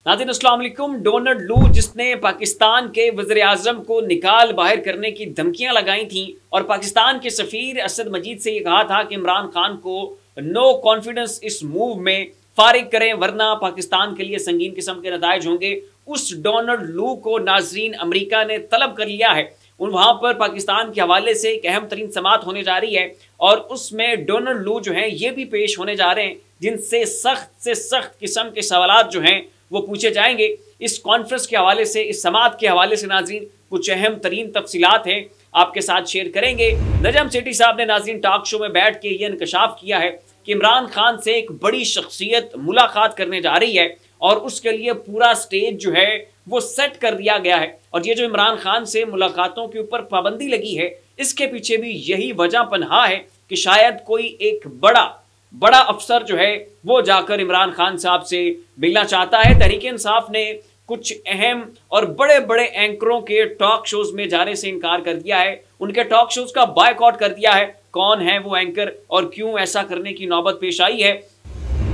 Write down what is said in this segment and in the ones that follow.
नाज़रीन अस्सलाम वालेकुम। डोनाल्ड लू जिसने पाकिस्तान के वज़ीर आज़म को निकाल बाहर करने की धमकियां लगाई थी और पाकिस्तान के सफ़ीर असद मजीद से ये कहा था कि इमरान खान को नो कॉन्फिडेंस इस मूव में फारिग करें वरना पाकिस्तान के लिए संगीन किस्म के नताइज होंगे, उस डोनाल्ड लू को नाज़रीन अमरीका ने तलब कर लिया है। वहाँ पर पाकिस्तान के हवाले से एक अहम तरीन समात होने जा रही है और उसमें डोनाल्ड लू जो हैं ये भी पेश होने जा रहे हैं जिनसे सख्त से सख्त किस्म के सवालात जो हैं वो पूछे जाएंगे। इस कॉन्फ्रेंस के हवाले से, इस समात के हवाले से नाज़रीन कुछ अहम तरीन तफसीलात हैं आपके साथ शेयर करेंगे। नजम सेठी साहब ने नाज़रीन टॉक शो में बैठ के ये इंकशाफ किया है कि इमरान खान से एक बड़ी शख्सियत मुलाकात करने जा रही है और उसके लिए पूरा स्टेज जो है वो सेट कर दिया गया है। और ये जो इमरान खान से मुलाकातों के ऊपर पाबंदी लगी है इसके पीछे भी यही वजह पनहा है कि शायद कोई एक बड़ा अफसर जो है वो जाकर इमरान खान साहब से मिलना चाहता है। तहरीक इंसाफ ने कुछ अहम और बड़े बड़े एंकरों के टॉक शोज में जाने से इनकार कर दिया है, उनके टॉक शोज का बायकॉट कर दिया है। कौन है वो एंकर और क्यों ऐसा करने की नौबत पेश आई है?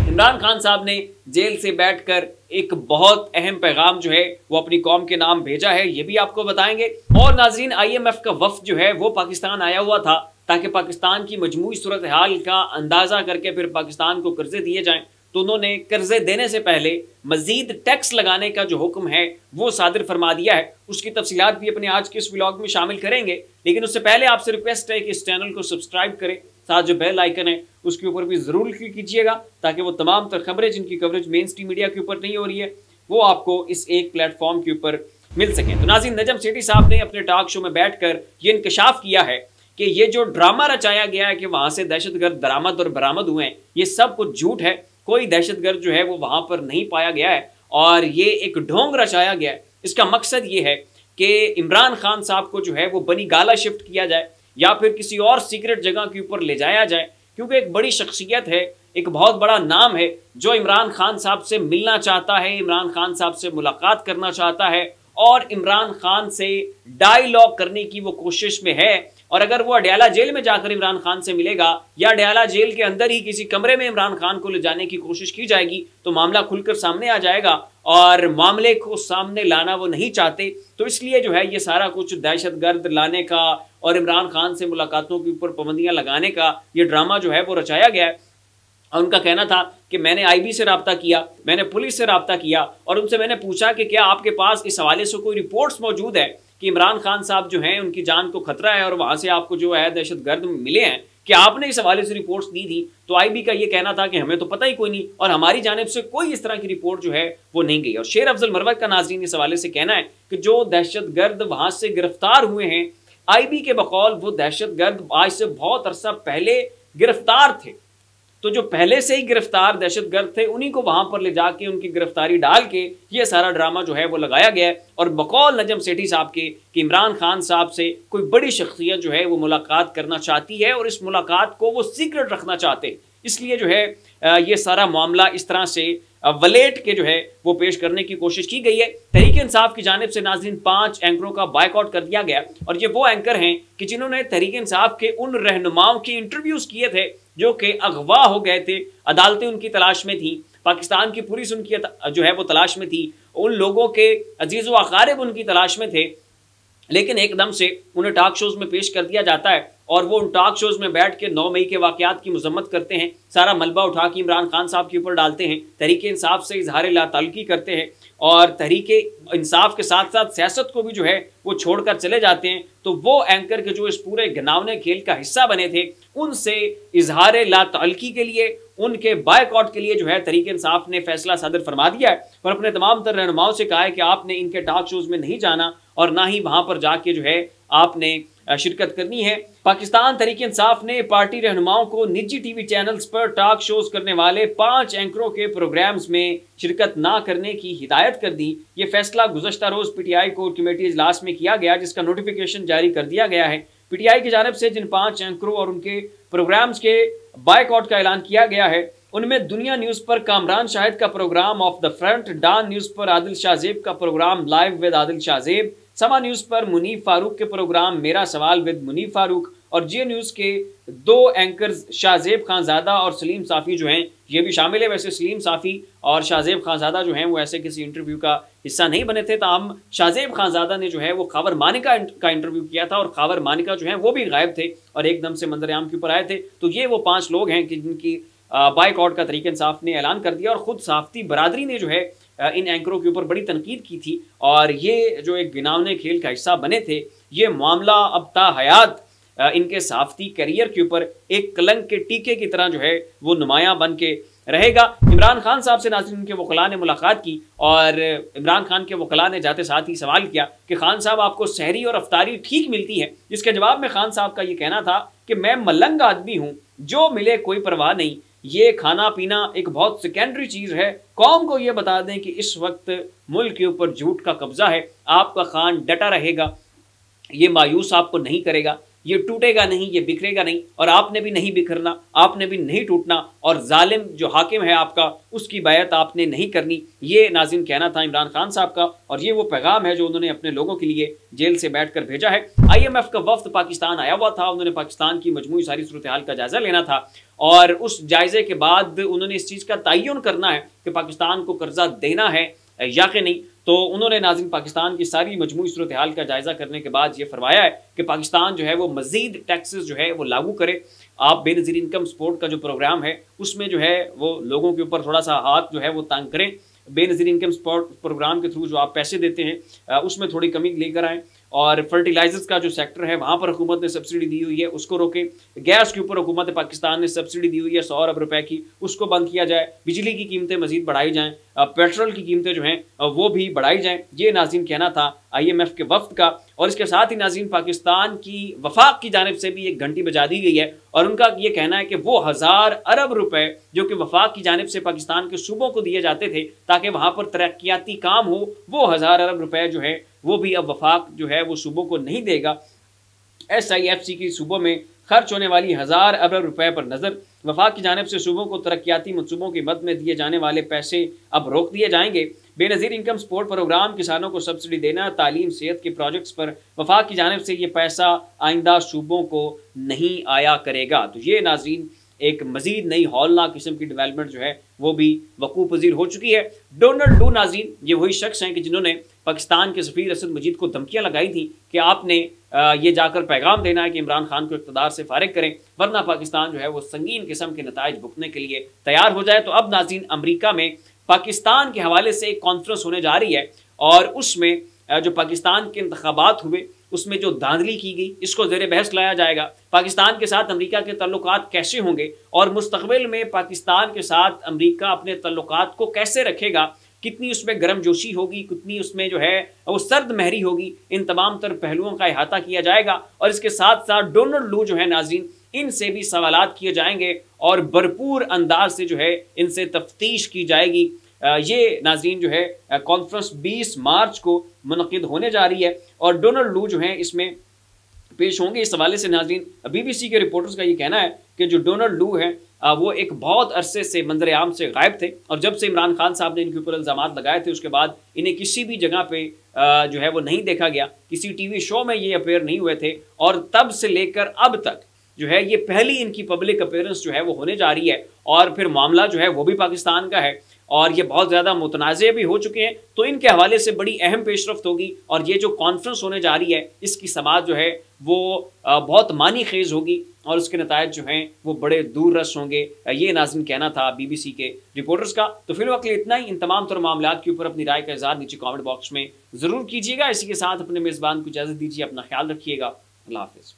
इमरान खान साहब ने जेल से बैठकर एक बहुत अहम पैगाम जो है वो अपनी कौम के नाम भेजा है, ये भी आपको बताएंगे। और नाज़रीन IMF का वफ्द जो है वो पाकिस्तान आया हुआ था ताकि पाकिस्तान की मजमूई सूरत हाल का अंदाज़ा करके फिर पाकिस्तान को कर्जे दिए जाएं, तो उन्होंने कर्जे देने से पहले मजीद टैक्स लगाने का जो हुक्म है वो सादिर फरमा दिया है। उसकी तफसीलात भी अपने आज के इस व्लॉग में शामिल करेंगे, लेकिन उससे पहले आपसे रिक्वेस्ट है कि इस चैनल को सब्सक्राइब करें, साथ जो बेल आइकन है उसके ऊपर भी ज़रूर क्लिक कीजिएगा ताकि वो तमाम तर खबरें जिनकी कवरेज मेन स्ट्रीम मीडिया के ऊपर नहीं हो रही है वो आपको इस एक प्लेटफॉर्म के ऊपर मिल सकें। तो नाज़रीन नजम सेठी साहब ने अपने टॉक शो में बैठकर ये इंकशाफ किया है कि ये जो ड्रामा रचाया गया है कि वहां से दहशतगर्द दरामद और बरामद हुए हैं, ये सब कुछ झूठ है। कोई दहशतगर्द जो है वो वहां पर नहीं पाया गया है और ये एक ढोंग रचाया गया है। इसका मकसद ये है कि इमरान खान साहब को जो है वो बनी गाला शिफ्ट किया जाए या फिर किसी और सीक्रेट जगह के ऊपर ले जाया जाए, क्योंकि एक बड़ी शख्सियत है, एक बहुत बड़ा नाम है जो इमरान खान साहब से मिलना चाहता है, इमरान खान साहब से मुलाकात करना चाहता है और इमरान खान से डायलॉग करने की वो कोशिश में है। और अगर वो अडयाला जेल में जाकर इमरान खान से मिलेगा या अडयाला जेल के अंदर ही किसी कमरे में इमरान खान को ले जाने की कोशिश की जाएगी तो मामला खुलकर सामने आ जाएगा और मामले को सामने लाना वो नहीं चाहते। तो इसलिए जो है ये सारा कुछ दहशतगर्द लाने का और इमरान खान से मुलाकातों के ऊपर पाबंदियां लगाने का ये ड्रामा जो है वो रचाया गया है। और उनका कहना था कि मैंने IB से रब्ता किया, मैंने पुलिस से रब्ता किया और उनसे मैंने पूछा कि क्या आपके पास इस हवाले से कोई रिपोर्ट्स मौजूद है कि इमरान खान साहब जो हैं उनकी जान को खतरा है और वहाँ से आपको जो है दहशतगर्द मिले हैं, कि आपने इस हवाले से रिपोर्ट्स दी थी? तो IB का ये कहना था कि हमें तो पता ही कोई नहीं और हमारी जानिब से कोई इस तरह की रिपोर्ट जो है वो नहीं गई। और शेर अफजल मरवत का नाज़रीन इस हवाले से कहना है कि जो दहशतगर्द वहाँ से गिरफ्तार हुए हैं IB के बकौल वो दहशतगर्द आज से बहुत अरसा पहले गिरफ्तार थे, तो जो पहले से ही गिरफ्तार दहशतगर्द थे उन्हीं को वहां पर ले जाके उनकी गिरफ्तारी डाल के ये सारा ड्रामा जो है वो लगाया गया है। और बकौल नजम सेठी साहब के कि इमरान खान साहब से कोई बड़ी शख्सियत जो है वो मुलाकात करना चाहती है और इस मुलाकात को वो सीक्रेट रखना चाहते, इसलिए जो है ये सारा मामला इस तरह से वलेट के जो है वो पेश करने की कोशिश की गई है। तहरीक इंसाफ की जानिब से नाज़रीन 5 एंकरों का बायकॉट कर दिया गया और ये वो एंकर हैं कि जिन्होंने तहरीक इंसाफ के उन रहनुमाओं के इंटरव्यूज किए थे जो कि अगवा हो गए थे, अदालतें उनकी तलाश में थी, पाकिस्तान की पुलिस उनकी जो है वो तलाश में थी, उन लोगों के अजीज़ व अकारिब उनकी तलाश में थे, लेकिन एकदम से उन्हें टॉक शोज में पेश कर दिया जाता है और वो उन टॉक शोज में बैठ के 9 मई के वाकयात की मजम्मत करते हैं, सारा मलबा उठा के इमरान खान साहब के ऊपर डालते हैं, तहरीक इंसाफ से इजहार लाताल्लुकी करते हैं और तहरीक इंसाफ के साथ साथ सियासत को भी जो है वो छोड़कर चले जाते हैं। तो वो एंकर के जो इस पूरे घिनौने खेल का हिस्सा बने थे उनसे इजहार लाताल्लुकी के लिए, उनके बायकॉट के लिए जो है तहरीक इंसाफ ने फैसला सादर फरमा दिया है और अपने तमाम तर रहनुमाओं से कहा है कि आपने इनके टॉक शोज में नहीं जाना और ना ही वहां पर जाके जो है आपने शिरकत करनी है। पाकिस्तान तहरीक इंसाफ ने पार्टी रहनुमाओं को निजी TV चैनल्स पर टॉक शोज करने वाले 5 एंकरों के प्रोग्राम्स में शिरकत ना करने की हिदायत कर दी। ये फैसला गुज़श्ता रोज PTI कोर कमेटी इजलास में किया गया जिसका नोटिफिकेशन जारी कर दिया गया है। PTI की जानिब से जिन 5 एंकरों और उनके प्रोग्राम्स के बायकॉट का ऐलान किया गया है उनमें दुनिया न्यूज़ पर कामरान शाहिद का programme of the front, Dawn news पर आदिल शाहजेब का programme live with Adil Shahzeb, Samaa news पर मुनीफ फारूक के प्रोग्राम मेरा सवाल विद मुनीफ फारूक और जियो न्यूज़ के 2 एंकर्स शाहजेब खानजादा और सलीम साफ़ी जो हैं ये भी शामिल है। वैसे सलीम साफ़ी और शाहजेब खानजादा जो हैं वो ऐसे किसी इंटरव्यू का हिस्सा नहीं बने थे, ताहम शाहजेब खानजादा ने जो है वो खबर मानिका का इंटरव्यू किया था और खबर मानिका जो है वो भी गायब थे और एकदम से मंजर-ए-आम के ऊपर आए थे। तो ये वो 5 लोग हैं कि जिनकी बाइकआउट का तहरीक इंसाफ ने ऐलान कर दिया और ख़ुद सहाफ़ती बरादरी ने जो है इन एंकरों के ऊपर बड़ी तनकीद की थी और ये जो एक गिनावने खेल का हिस्सा बने थे, ये मामला अब ता हयात इनके सहाफ़ती करियर के ऊपर एक कलंक के टीके की तरह जो है वो नुमायां बन के रहेगा। इमरान खान साहब से नाज़रीन उनके वकला ने मुलाकात की और इमरान खान के वकला ने जाते साथ ही सवाल किया कि खान साहब आपको सहरी और अफ्तारी ठीक मिलती है, जिसके जवाब में खान साहब का ये कहना था कि मैं मलंग आदमी हूँ, जो मिले कोई परवाह नहीं, ये खाना पीना एक बहुत सेकेंडरी चीज़ है। कौम को ये बता दें कि इस वक्त मुल्क के ऊपर झूठ का कब्जा है, आपका खान डटा रहेगा, ये मायूस आपको नहीं करेगा, ये टूटेगा नहीं, ये बिखरेगा नहीं और आपने भी नहीं बिखरना, आपने भी नहीं टूटना और जालिम जो हाकिम है आपका उसकी बैत आपने नहीं करनी। ये नाज़रीन कहना था इमरान खान साहब का और ये वो पैगाम है जो उन्होंने अपने लोगों के लिए जेल से बैठकर भेजा है। IMF का वफ्द पाकिस्तान आया हुआ था, उन्होंने पाकिस्तान की मजमूई सारी सूरत हाल का जायजा लेना था और उस जायजे के बाद उन्होंने इस चीज़ का तयन करना है कि पाकिस्तान को कर्जा देना है या कि नहीं। तो उन्होंने नाज़रीन पाकिस्तान की सारी मजमूई सूरत हाल का जायज़ा करने के बाद ये फरमाया है कि पाकिस्तान जो है वो मज़ीद टैक्सेस जो है वो लागू करे। आप बेनज़ीर इनकम सपोर्ट का जो प्रोग्राम है उसमें जो है वो लोगों के ऊपर थोड़ा सा हाथ जो है वो तंग करें। बेनज़ीर इनकम सपोर्ट प्रोग्राम के थ्रू जो आप पैसे देते हैं उसमें थोड़ी कमी लेकर आएँ और फर्टिलाइजर्स का जो सेक्टर है वहाँ पर हुकूमत ने सब्सिडी दी हुई है उसको रोके। गैस के ऊपर हुकूमत पाकिस्तान ने सब्सिडी दी हुई है 100 अरब रुपए की, उसको बंद किया जाए। बिजली की कीमतें मजीद बढ़ाई जाएँ, पेट्रोल की कीमतें जो हैं वो भी बढ़ाई जाएँ। ये नाज़रीन कहना था IMF के वफ्द का और इसके साथ ही नाज़रीन पाकिस्तान की वफाक की जानिब से भी एक घंटी बजा दी गई है और उनका ये कहना है कि वो 1000 अरब रुपए जो कि वफाक की जानिब से पाकिस्तान के सूबों को दिए जाते थे ताकि वहाँ पर तरक्याती काम हो, वो 1000 अरब रुपए जो है वो भी अब वफाक जो है वो सूबों को नहीं देगा। SIFC की सूबों में खर्च होने वाली 1000 अरब रुपए पर नज़र। वफाक की जानिब से सूबों को तरक्याती मनसूबों की मद में दिए जाने वाले पैसे अब रोक दिए जाएंगे। बेनज़ीर इनकम सपोर्ट प्रोग्राम किसानों को सब्सिडी देना, तालीम सेहत के प्रोजेक्ट्स पर वफाक की जानिब से ये पैसा आइंदा सूबों को नहीं आया करेगा। तो ये नाज़रीन एक मजीद नई हौलनाक किस्म की डेवलपमेंट जो है वो भी वकूफ़ पज़ीर हो चुकी है। डोनाल्ड लू नाज़रीन ये वही शख्स हैं कि जिन्होंने पाकिस्तान के सफ़ीर असद मजीद को धमकियाँ लगाई थी कि आपने ये जाकर पैगाम देना है कि इमरान खान को इक़्तिदार से फारिग करें वरना पाकिस्तान जो है वो संगीन किस्म के नताइज भुगतने के लिए तैयार हो जाए। तो अब नाज़रीन अमरीका में पाकिस्तान के हवाले से एक कॉन्फ्रेंस होने जा रही है और उसमें जो पाकिस्तान के इंतखाबात हुए उसमें जो धांधली की गई इसको ज़ेर बहस लाया जाएगा। पाकिस्तान के साथ अमरीका के तल्लुकात कैसे होंगे और मुस्तक़बिल में पाकिस्तान के साथ अमरीका अपने तल्लुकात को कैसे रखेगा, कितनी उसमें गर्मजोशी होगी, कितनी उसमें जो है वो सर्द महरी होगी, इन तमाम तर पहलुओं का अहाता किया जाएगा। और इसके साथ साथ डोनाल्ड लू जो है नाज़रीन इनसे भी सवालात किए जाएंगे और भरपूर अंदाज से जो है इनसे तफ्तीश की जाएगी। ये नाज़रीन जो है कॉन्फ्रेंस 20 मार्च को मुनक़िद होने जा रही है और डोनाल्ड लू जो है इसमें पेश होंगे। इस हवाले से नाज़रीन BBC के रिपोर्टर्स का ये कहना है कि जो डोनाल्ड लू है वो एक बहुत अरसे से मंजर-ए-आम से गायब थे और जब से इमरान खान साहब ने इनके ऊपर इल्ज़ामात लगाए थे उसके बाद इन्हें किसी भी जगह पे जो है वो नहीं देखा गया, किसी TV शो में ये अपेयर नहीं हुए थे और तब से लेकर अब तक जो है ये पहली इनकी पब्लिक अपीयरेंस जो है वो होने जा रही है और फिर मामला जो है वो भी पाकिस्तान का है और ये बहुत ज़्यादा मुतनाज़े भी हो चुके हैं। तो इनके हवाले से बड़ी अहम पेशरफ्त होगी और ये जो कॉन्फ्रेंस होने जा रही है इसकी समाज जो है वो बहुत मानी खेज़ होगी और उसके नतायज जो हैं वो बड़े दूर रस होंगे। ये नाज़रीन कहना था BBC के रिपोर्टर्स का। तो फिलहाल के लिए इतना ही। इन तमाम तर मामलात के ऊपर अपनी राय का इज़हार नीचे कमेंट बॉक्स में ज़रूर कीजिएगा। इसी के साथ अपने मेज़बान को इजाज़त दीजिए, अपना ख्याल रखिएगा। अल्लाह हाफ़िज़।